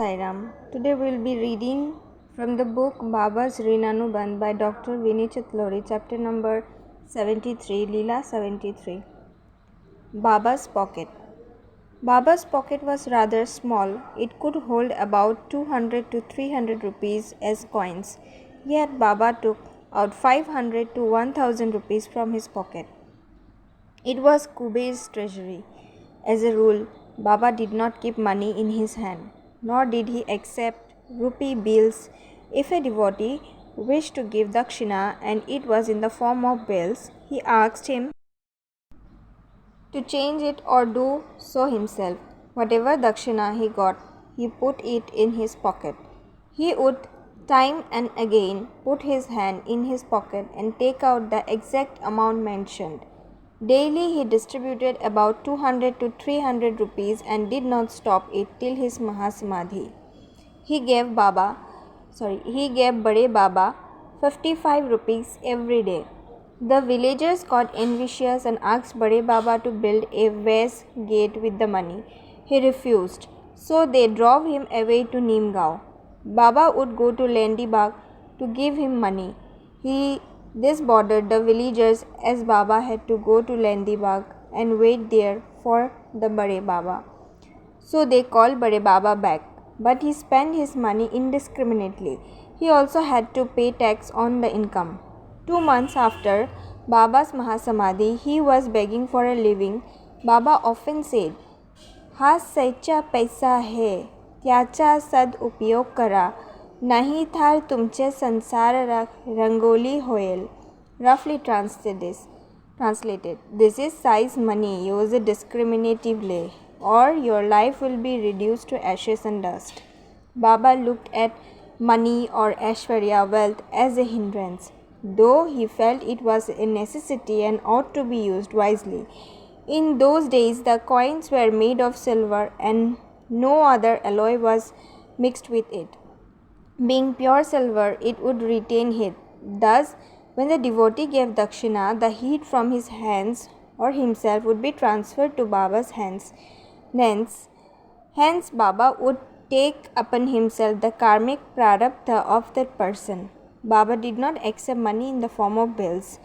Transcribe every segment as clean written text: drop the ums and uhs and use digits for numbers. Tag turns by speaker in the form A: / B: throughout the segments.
A: Sairam. Today we will be reading from the book Baba's Rinanubandh by Dr. Vinay Chitlori, chapter number 73, Leela 73. Baba's Pocket. Baba's pocket was rather small. It could hold about 200 to 300 rupees as coins. Yet Baba took out 500 to 1000 rupees from his pocket. It was Kuber's treasury. As a rule, Baba did not keep money in his hand, nor did he accept rupee bills. If a devotee wished to give dakshina and it was in the form of bills, he asked him to change it or do so himself. Whatever dakshina he got, he put it in his pocket. He would time and again put his hand in his pocket and take out the exact amount mentioned. Daily he distributed about 200 to 300 rupees and did not stop it till his Mahasamadhi. He gave Bade Baba 55 rupees every day. The villagers got envious and asked Bade Baba to build a vase gate with the money. He refused, so they drove him away to Nimgaon. Baba would go to Landibag to give him money. This bothered the villagers as Baba had to go to Landibag and wait there for the Bade Baba. So they called Bade Baba back, but he spent his money indiscriminately. He also had to pay tax on the income. 2 months after Baba's Mahasamadhi, he was begging for a living. Baba often said, "हा सच्चा पैसा है, त्याचा सद उपयोग करा, नहीं थार तुमचे संसार रंगोली होयल." Roughly translated, this is size money, use it discriminatively, or your life will be reduced to ashes and dust. Baba looked at money or Aishwarya wealth as a hindrance, though he felt it was a necessity and ought to be used wisely. In those days, the coins were made of silver and no other alloy was mixed with it. Being pure silver, it would retain heat. Thus, when the devotee gave dakshina, the heat from his hands or himself would be transferred to Baba's hands. Hence, Baba would take upon himself the karmic prarabdha of that person. Baba did not accept money in the form of bills,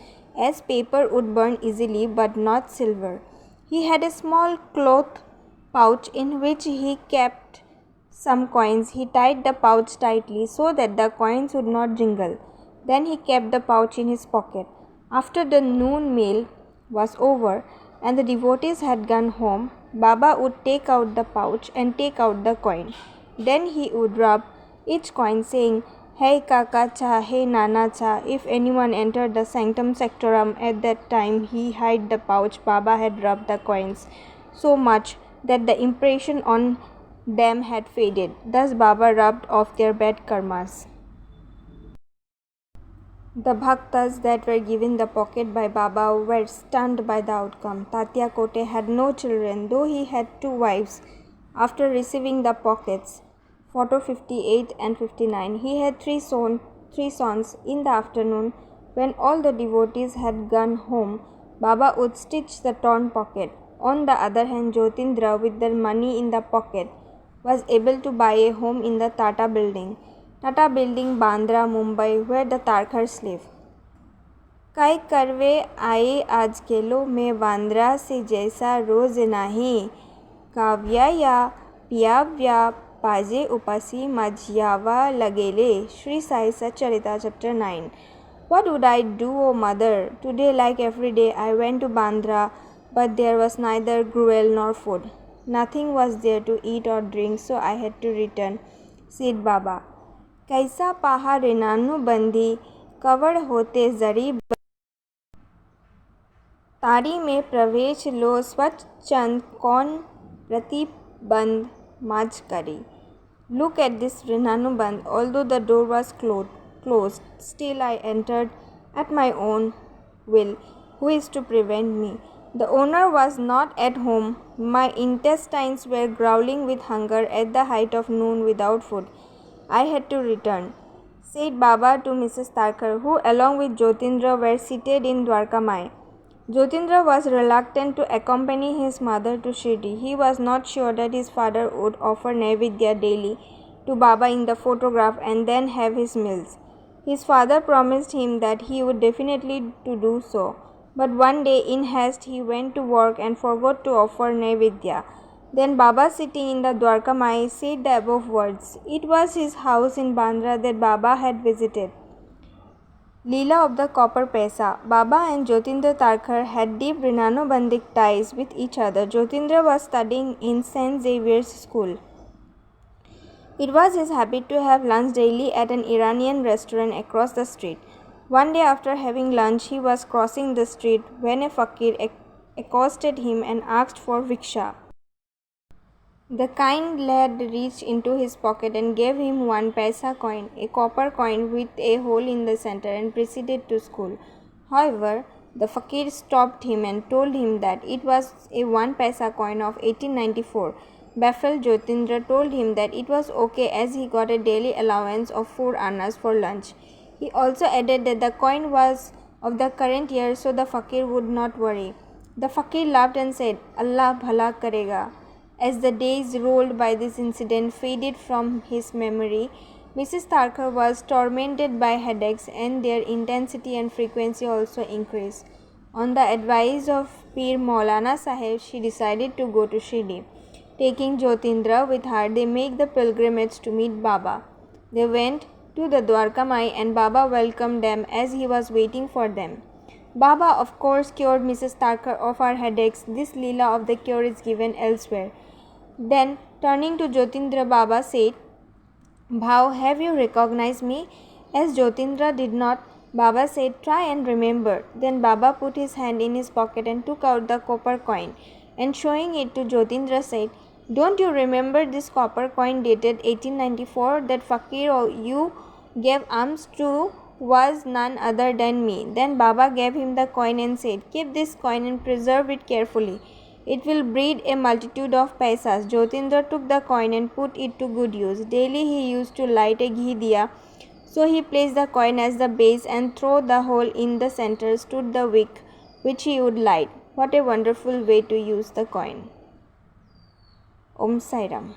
A: as paper would burn easily but not silver. He had a small cloth pouch in which he kept some coins. He tied the pouch tightly so that the coins would not jingle. Then he kept the pouch in his pocket. After the noon meal was over and the devotees had gone home, Baba would take out the pouch and take out the coin. Then he would rub each coin, saying, "Hey Kaka Cha, hey Nana Cha." If anyone entered the sanctum sanctorum at that time, he hid the pouch. Baba had rubbed the coins so much that the impression on them had faded. Thus Baba rubbed off their bad karmas. The bhaktas that were given the pocket by Baba were stunned by the outcome. Tatya Kote had no children, though he had 2 wives. After receiving the pockets, photo 58 and 59, he had three sons. In the afternoon, when all the devotees had gone home, Baba would stitch the torn pocket. On the other hand, Jyotindra, with the money in the pocket, was able to buy a home in the Tata building, Bandra, Mumbai, where the Tarkars live. काय करवे आए आज गेलो में बांद्रा से जैसा रोज नाही, काव्या या पियाव्या पाजे उपासी माझ्यावा लगेले. Sri Sai Satcharita, chapter 9. What would I do, O mother? Today, like every day, I went to Bandra, but there was neither gruel nor food. Nothing was there to eat or drink, so I had to return, said Baba. कैसा पहा रेनानु बंदी, कवड़ होते जरी तारी में प्रवेश लो, स्वच्छंद कौन प्रतिबंध माज करी. Look at this Rinanubandh. Although the door was closed, still I entered at my own will. Who is to prevent me? The owner was not at home. My intestines were growling with hunger at the height of noon without food. I had to return, said Baba to Mrs. Tarkar, who along with Jyotindra were seated in Dwarkamai. Jyotindra was reluctant to accompany his mother to Shirdi. He was not sure that his father would offer Naivedya daily to Baba in the photograph and then have his meals. His father promised him that he would definitely to do so, but one day in haste he went to work and forgot to offer Naivedya. Then Baba, sitting in the Dwarkamai, said the above words. It was his house in Bandra that Baba had visited. Leela of the Copper Paisa. Baba and Jyotindra Tarkar had deep Rinanobandik ties with each other. Jyotindra was studying in St. Xavier's School. It was his habit to have lunch daily at an Iranian restaurant across the street. One day after having lunch, he was crossing the street when a fakir accosted him and asked for viksha. The kind lad reached into his pocket and gave him 1 paisa coin, a copper coin with a hole in the center, and proceeded to school. However, the fakir stopped him and told him that it was a 1 paisa coin of 1894. Baffled, Jyotindra told him that it was okay as he got a daily allowance of 4 annas for lunch. He also added that the coin was of the current year so the fakir would not worry. The fakir laughed and said, Allah bhala karega. As the days rolled by, this incident faded from his memory. Mrs. Tharkar was tormented by headaches and their intensity and frequency also increased. On the advice of Pir Maulana Sahib, she decided to go to Shirdi. Taking Jyotindra with her, they make the pilgrimage to meet Baba. They went to the Dwarkamai and Baba welcomed them as he was waiting for them. Baba, of course, cured Mrs. Tharkar of her headaches. This Leela of the cure is given elsewhere. Then, turning to Jyotindra, Baba said, Bhau, have you recognized me? As Jyotindra did not, Baba said, try and remember. Then Baba put his hand in his pocket and took out the copper coin, and showing it to Jyotindra said, don't you remember this copper coin dated 1894 that fakir you gave alms to was none other than me? Then Baba gave him the coin and said, keep this coin and preserve it carefully. It will breed a multitude of paisas. Jyotindra took the coin and put it to good use. Daily he used to light a ghee diya. So he placed the coin as the base and through the hole in the center stood the wick which he would light. What a wonderful way to use the coin. Om Sai Ram.